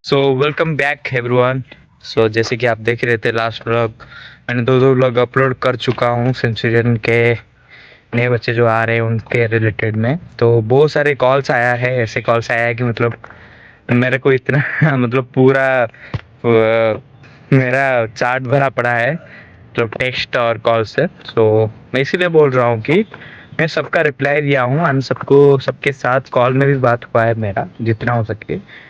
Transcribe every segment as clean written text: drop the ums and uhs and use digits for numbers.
सो welcome back everyone. So जैसे कि आप देख रहे थे लास्ट व्लॉग, मैंने दो व्लॉग अपलोड कर चुका हूँ सेंचुरियन के नए बच्चे जो आ रहे हैं उनके रिलेटेड में। तो बहुत सारे कॉल्स आया है, ऐसे कॉल्स आया है कि मतलब मेरे को इतना मतलब पूरा मेरा चार्ट भरा पड़ा है मतलब टेक्स्ट और कॉल से। सो मैं इसीलिए बोल रहा हूँ कि मैं सबका रिप्लाई दिया हूँ, हम सबको सबके साथ कॉल में भी बात हुआ है मेरा जितना हो सके।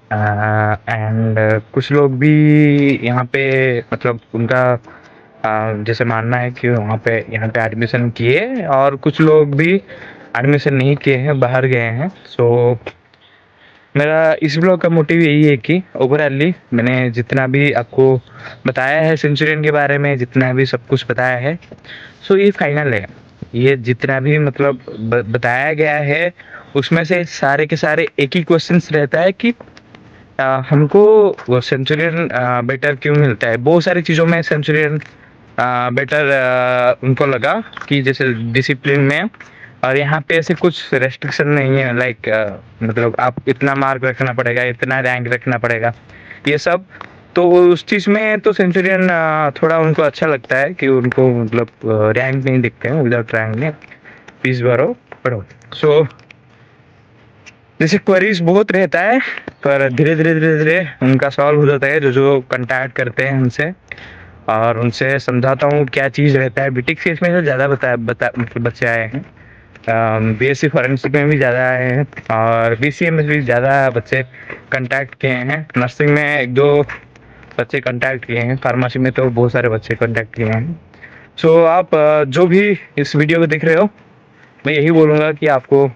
एंड कुछ लोग भी यहाँ पे मतलब उनका जैसे मानना है कि वहाँ पे यहाँ पे एडमिशन किए और कुछ लोग भी एडमिशन नहीं किए हैं, बाहर गए हैं। सो मेरा इस ब्लॉग का मोटिव यही है कि ओवरऑली मैंने जितना भी आपको बताया है सेंचुरियन के बारे में, जितना भी सब कुछ बताया है, सो ये फाइनल है। ये जितना भी मतलब बताया गया है उसमें से सारे के सारे एक ही क्वेश्चंस रहता है कि हमको वो सेंचुरियन बेटर क्यों मिलता है। बहुत सारी चीज़ों में सेंचुरियन बेटर उनको लगा कि जैसे डिसिप्लिन में, और यहाँ पे ऐसे कुछ रेस्ट्रिक्शन नहीं है लाइक मतलब आप इतना मार्क रखना पड़ेगा, इतना रैंक रखना पड़ेगा, ये सब। तो उस चीज़ में तो सेंचुरियन थोड़ा उनको अच्छा लगता है कि उनको मतलब रैंक नहीं दिखते हैं, विदाउट रैंक नहीं, फीस भरो पढ़ो। सो जैसे क्वेरीज बहुत रहता है, पर धीरे धीरे धीरे धीरे उनका सॉल्व हो जाता है जो जो कंटैक्ट करते हैं हमसे, और उनसे समझाता हूँ क्या चीज़ रहता है। बीटेक सीएस में तो ज़्यादा बता मतलब बच्चे आए हैं, बीएससी फॉरेंसिक में भी ज़्यादा आए हैं, और बीसीए में भी ज़्यादा बच्चे कंटैक्ट किए हैं। नर्सिंग में एक दो बच्चे कंटैक्ट किए हैं, फार्मेसी में तो बहुत सारे बच्चे कंटैक्ट किए हैं। सो आप जो भी इस वीडियो को देख रहे हो, मैं यही बोलूँगा कि आपको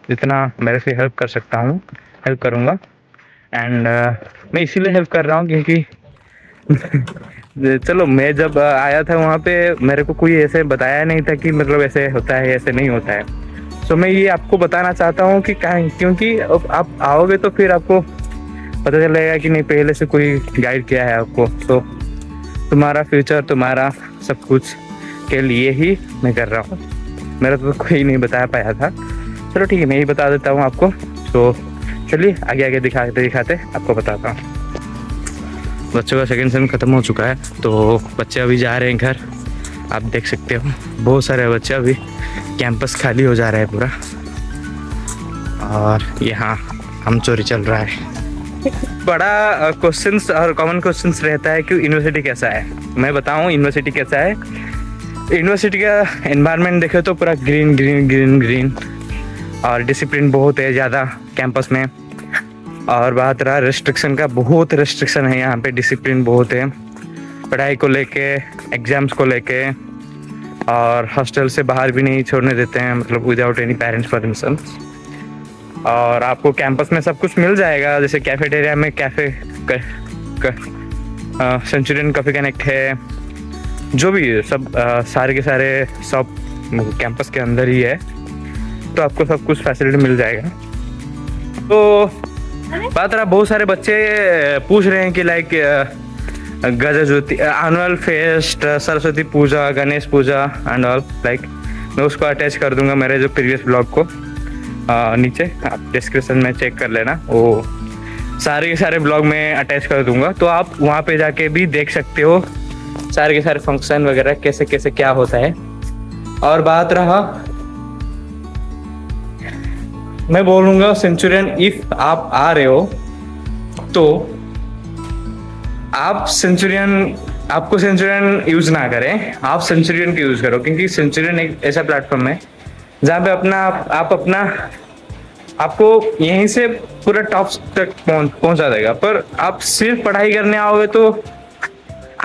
जितना मेरे से हेल्प कर सकता हूँ हेल्प करूँगा। एंड मैं इसीलिए हेल्प कर रहा हूँ क्योंकि चलो मैं जब आया था वहाँ पे मेरे को कोई ऐसे बताया नहीं था कि मतलब ऐसे होता है ऐसे नहीं होता है। सो मैं ये आपको बताना चाहता हूँ कि क्योंकि अब आप आओगे तो फिर आपको पता चलेगा कि नहीं पहले से कोई गाइड किया है आपको। तो तुम्हारा फ्यूचर, तुम्हारा सब कुछ के लिए ही मैं कर रहा हूँ, मेरा तो कोई नहीं बता पाया था। चलो ठीक है, मैं ही बता देता हूँ आपको। तो चलिए आगे आगे दिखाते दिखाते आपको बताता हूँ। बच्चों का सेकेंड सेम ख़त्म हो चुका है, तो बच्चे अभी जा रहे हैं घर। आप देख सकते हो बहुत सारे बच्चे, अभी कैंपस खाली हो जा रहा है पूरा, और यहाँ हम चोरी चल रहा है। बड़ा क्वेश्चंस और कॉमन क्वेश्चंस रहता है कि यूनिवर्सिटी कैसा है। मैं बताऊँ यूनिवर्सिटी कैसा है। यूनिवर्सिटी का एनवायरनमेंट देखे तो पूरा ग्रीन ग्रीन ग्रीन ग्रीन, और डिसिप्लिन बहुत है ज़्यादा कैंपस में। और बात रहा रेस्ट्रिक्शन का, बहुत रेस्ट्रिक्शन है यहाँ पे, डिसिप्लिन बहुत है पढ़ाई को लेके, एग्ज़ाम्स को लेके, और हॉस्टल से बाहर भी नहीं छोड़ने देते हैं मतलब विदाउट एनी पेरेंट्स परमिशन। और आपको कैंपस में सब कुछ मिल जाएगा, जैसे कैफेटेरिया में कैफ़े सेंचुरियन कॉफ़ी कनेक्ट है, जो भी सब सारे के सारे सब कैंपस के अंदर ही है, तो आपको सब कुछ फैसिलिटी मिल जाएगा। तो बात रहा बहुत सारे बच्चे पूछ रहे हैं कि like Ganesh Jyoti, annual fest, Saraswati Puja, Ganesh Puja and all, like मैं उसको अटैच कर दूंगा मेरे जो प्रीवियस ब्लॉग को नीचे, आप डिस्क्रिप्शन में चेक कर लेना, वो सारे के सारे ब्लॉग में अटैच कर दूंगा, तो आप वहाँ पे जाके भी देख सकते हो सारे के सारे फंक्शन वगैरह कैसे कैसे क्या होता है। और बात रहा, मैं बोलूँगा सेंचुरियन इफ आप आ रहे हो तो आपको सेंचुरियन यूज़ ना करें, आप सेंचुरियन को यूज़ करो, क्योंकि सेंचुरियन एक ऐसा प्लेटफॉर्म है जहाँ पे आपको यहीं से पूरा टॉप तक पहुंचा देगा। पर आप सिर्फ पढ़ाई करने आओगे तो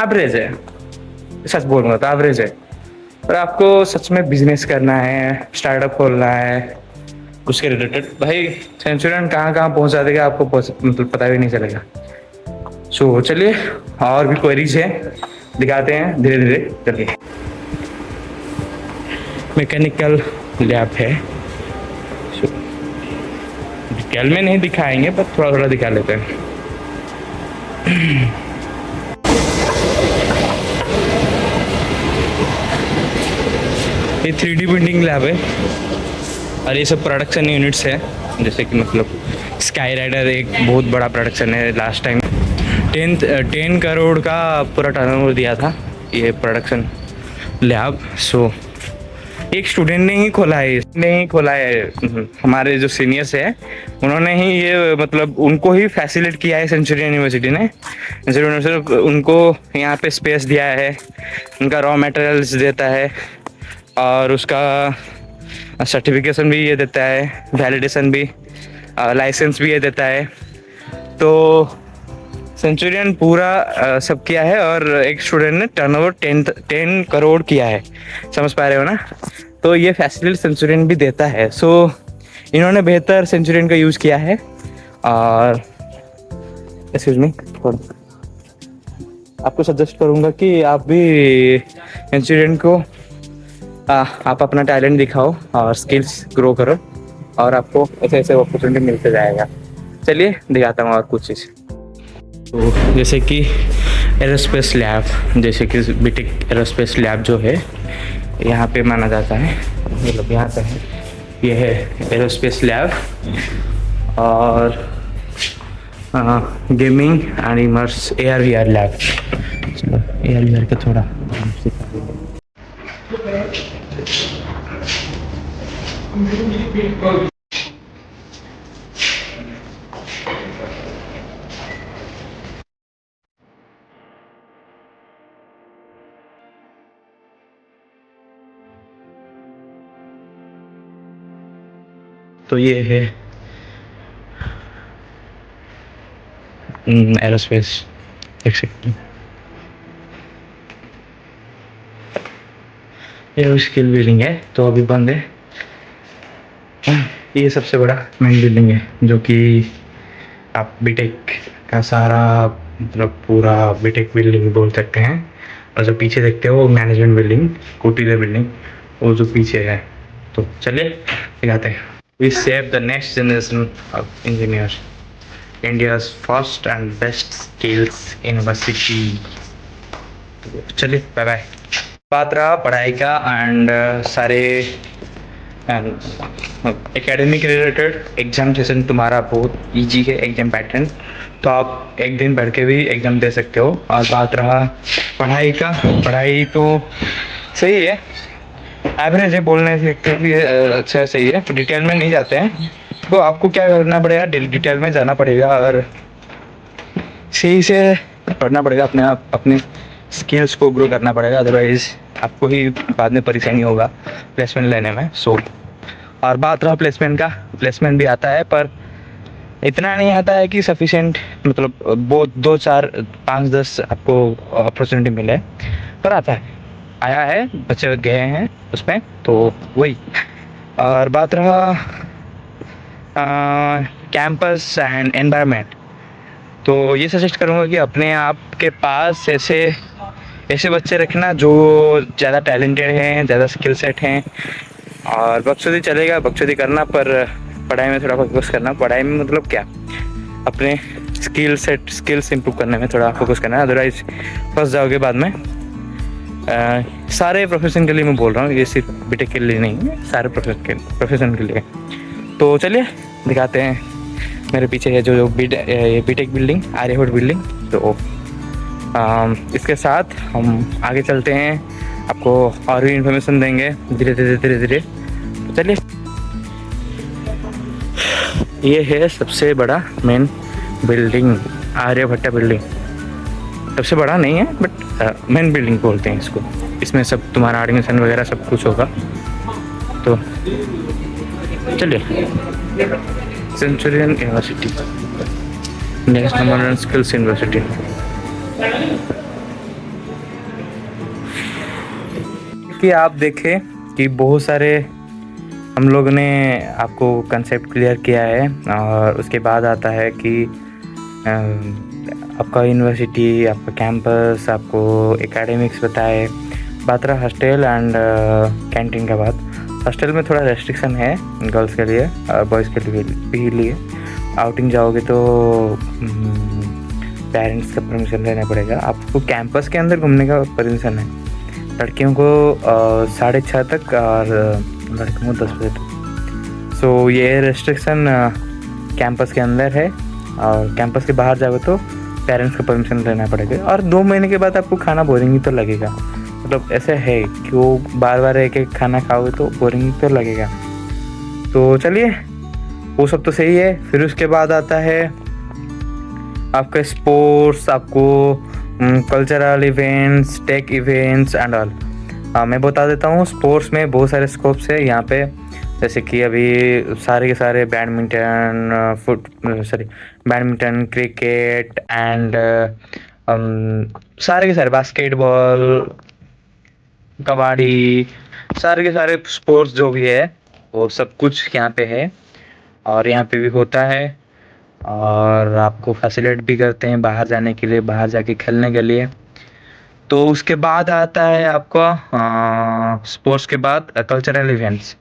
एवरेज है, सच बोलूँगा तो एवरेज है। पर आपको सच में बिजनेस करना है, स्टार्टअप खोलना है, उसके रिलेटेड भाई सेंचुरियन कहाँ कहाँ पहुँचा देगा आपको मतलब पता भी नहीं चलेगा। सो चलिए, और भी क्वेरीज है दिखाते हैं धीरे धीरे। चलिए, मैकेनिकल लैब है, डिटेल में नहीं दिखाएंगे पर थोड़ा थोड़ा दिखा लेते हैं। ये 3D प्रिंटिंग लैब है, और ये सब प्रोडक्शन यूनिट्स है, जैसे कि मतलब स्काई राइडर एक बहुत बड़ा प्रोडक्शन है। लास्ट टाइम 10 करोड़ का पूरा टर्नओवर दिया था ये प्रोडक्शन लैब। सो एक स्टूडेंट ने ही खोला है, हमारे जो सीनियर्स है उन्होंने ही ये मतलब उनको ही फैसिलिटेट किया है सेंचुरियन यूनिवर्सिटी ने। सेंचुरियन यूनिवर्सिटी उनको यहाँ पे स्पेस दिया है, उनका रॉ मटेरियल्स देता है और उसका सर्टिफिकेशन भी ये देता है, वैलिडेशन भी, लाइसेंस भी ये देता है। तो सेंचुरियन पूरा सब किया है और एक स्टूडेंट ने टर्नओवर 10 करोड़ किया है, समझ पा रहे हो ना। तो ये फैसिलिटी सेंचुरियन भी देता है। सो इन्होंने बेहतर सेंचुरियन का यूज़ किया है। और एक्सक्यूज मी, आपको सजेस्ट करूँगा कि आप भी सेंचुरियन को आप अपना टैलेंट दिखाओ और स्किल्स ग्रो करो और आपको ऐसे ऐसे अपॉर्चुनिटी मिलते जाएगा। चलिए दिखाता हूँ और कुछ चीज़। तो जैसे कि एरोस्पेस लैब, जैसे कि बीटेक एरोस्पेस लैब जो है यहाँ पे माना जाता है, मतलब यहाँ पे है, ये है एरोस्पेस लैब। और gaming and immerse AR/VR lab. चलो AR/VR का थोड़ा तो ये है एरोस्पेस, देख सकते हैं। ये स्किल बिल्डिंग है, तो अभी बंद है। ये सबसे बड़ा मेन बिल्डिंग है जो कि आप बीटेक का सारा मतलब पूरा बीटेक बिल्डिंग बोल सकते हैं। और जो पीछे देखते हो मैनेजमेंट बिल्डिंग, कुटीर बिल्डिंग, वो जो पीछे है। तो चलिए दिखाते हैं। We save the next generation of engineer, India's first and best skills university. चलिए बाय बाय। बात रहा पढ़ाई का एंड सारे एकेडमिक रिलेटेड एग्जाम सेशन तुम्हारा बहुत इजी है, एग्जाम पैटर्न, तो आप एक दिन बैठ के भी एग्जाम दे सकते हो। और बात रहा पढ़ाई का, पढ़ाई तो सही है, एवरेज है बोलने से काफ़ी अच्छा सही है, डिटेल में नहीं जाते हैं। तो आपको क्या करना पड़ेगा, डिटेल में जाना पड़ेगा और सही से पढ़ना पड़ेगा, अपने आप अपने स्किल्स को ग्रो करना पड़ेगा, अदरवाइज आपको ही बाद में परेशानी होगा प्लेसमेंट लेने में। सो और बात रहा प्लेसमेंट का, प्लेसमेंट भी आता है पर इतना नहीं आता है कि सफिशेंट, मतलब बहुत 2 4 5 10 आपको अपॉर्चुनिटी मिले, पर आता है, आया है, बच्चे गए हैं उसमें, तो वही। और बात रहा कैंपस एंड एनवायरनमेंट, तो ये सजेस्ट करूँगा कि अपने आप के पास ऐसे बच्चे रखना जो ज़्यादा टैलेंटेड हैं, ज़्यादा स्किल सेट हैं। और बकचोदी चलेगा, बकचोदी करना, पर पढ़ाई में थोड़ा फोकस करना। पढ़ाई में मतलब क्या, अपने स्किल्स इंप्रूव करने में थोड़ा फोकस करना, अदरवाइज फंस जाओगे बाद में। सारे प्रोफेशन के लिए मैं बोल रहा हूँ, ये सिर्फ बीटेक के लिए नहीं है, सारे प्रोफेशन के लिए। तो चलिए दिखाते हैं, मेरे पीछे है जो बीटेक बिल्डिंग, आर्यभट्ट बिल्डिंग। तो इसके साथ हम आगे चलते हैं, आपको और भी इन्फॉर्मेशन देंगे धीरे धीरे। तो चलिए, ये है सबसे बड़ा मेन बिल्डिंग, आर्यभट्ट बिल्डिंग। सबसे बड़ा नहीं है बट मेन बिल्डिंग बोलते हैं इसको। इसमें सब तुम्हारा एडमिशन वगैरह सब कुछ होगा। तो चलिए, Centurion university, next number skills university. कि आप देखें कि बहुत सारे हम लोग ने आपको कंसेप्ट क्लियर किया है, और उसके बाद आता है कि आपका यूनिवर्सिटी, आपका कैंपस, आपको एकेडमिक्स बताए। बात रहा हॉस्टल एंड कैंटीन का बात, हॉस्टल में थोड़ा रेस्ट्रिक्शन है गर्ल्स के लिए और बॉयज़ के लिए आउटिंग जाओगे तो पेरेंट्स का परमिशन लेना पड़ेगा। आपको कैंपस के अंदर घूमने का परमिशन है, लड़कियों को 6:30 तक और लड़कों को 10 बजे तक। सो ये रेस्ट्रिक्शन कैंपस के अंदर है, और कैंपस के बाहर जाओगे तो पेरेंट्स का परमिशन लेना पड़ेगा, और 2 महीने के बाद आपको खाना बोरिंग ही तो लगेगा। मतलब ऐसे है कि वो बार-बार एक-एक खाना खाओगे तो बोरिंग तो लगेगा। तो चलिए, वो सब तो सही है। फिर उसके बाद आता है आपका स्पोर्ट्स, आपको cultural events, tech events and all. मैं बता देता हूँ, स्पोर्ट्स में बहुत सारे स्कोप्स है यहाँ पे। जैसे कि अभी सारे के सारे बैडमिंटन, क्रिकेट एंड सारे के सारे बास्केटबॉल, कबड्डी, सारे के सारे स्पोर्ट्स जो भी है वो सब कुछ यहाँ पे है, और यहाँ पे भी होता है। और आपको फैसिलिटेट भी करते हैं बाहर जाने के लिए, बाहर जाके खेलने के लिए। तो उसके बाद आता है आपका स्पोर्ट्स के बाद कल्चरल इवेंट्स।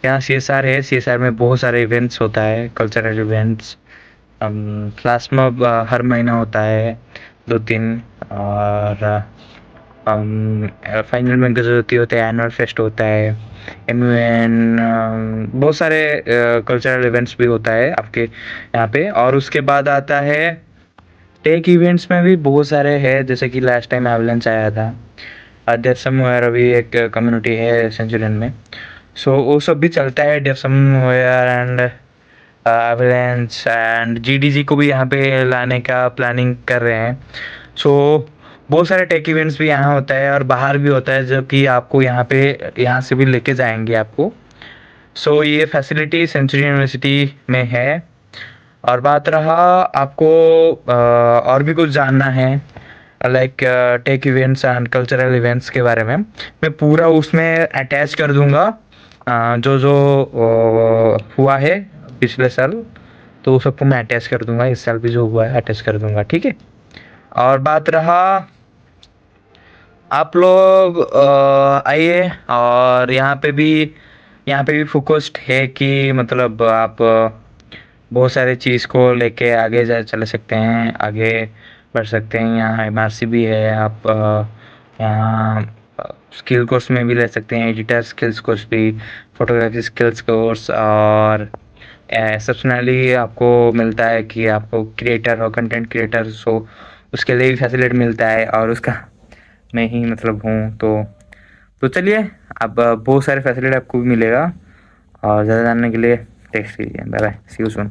यहाँ सीएसआर है, सीएसआर में बहुत सारे इवेंट्स होता है, कल्चरल इवेंट्स। क्लास में हर महीना होता है 2-3, और फाइनल में गजरती होते हैं, एनुअल फेस्ट होता है, एमयूएन, बहुत सारे कल्चरल इवेंट्स भी होता है आपके यहाँ पे। और उसके बाद आता है टेक इवेंट्स में भी बहुत सारे हैं, जैसे कि लास्ट टाइम एवलेंस आया था, डेफ समवेयर अभी एक कम्युनिटी है सेंचुरियन में, सो वो सब भी चलता है, डेफ समवेयर एंड एवलेंस एंड जीडीजी को भी यहाँ पे लाने का प्लानिंग कर रहे हैं। सो बहुत सारे टेक इवेंट्स भी यहाँ होता है, और बाहर भी होता है, जो कि आपको यहाँ से भी लेके जाएंगे आपको। सो ये फैसिलिटी सेंचुरी यूनिवर्सिटी में है। और बात रहा आपको और भी कुछ जानना है like tech events and cultural events के बारे में, मैं पूरा उसमें अटैच कर दूंगा जो जो हुआ है पिछले साल, तो वो सबको मैं अटैच कर दूंगा, इस साल भी जो हुआ है अटैच कर दूंगा, ठीक है। और बात रहा, आप लोग आइए, और यहाँ पे भी फोकस्ड है कि मतलब आप बहुत सारे चीज़ को लेके आगे जा चल सकते हैं, आगे बढ़ सकते हैं। यहाँ एमआरसी भी है, आप यहाँ स्किल कोर्स में भी ले सकते हैं, एडिटर स्किल्स कोर्स भी, फोटोग्राफी स्किल्स कोर्स, और एक्सेप्शनली आपको मिलता है कि आपको क्रिएटर हो, कंटेंट क्रिएटर हो, उसके लिए भी फैसिलिटी मिलता है, और उसका मैं ही मतलब हूँ। तो चलिए, अब बहुत सारे फैसिलिटी आपको भी मिलेगा, और ज़्यादा जानने के लिए टेक्स्ट कीजिए। Bye bye, see you soon.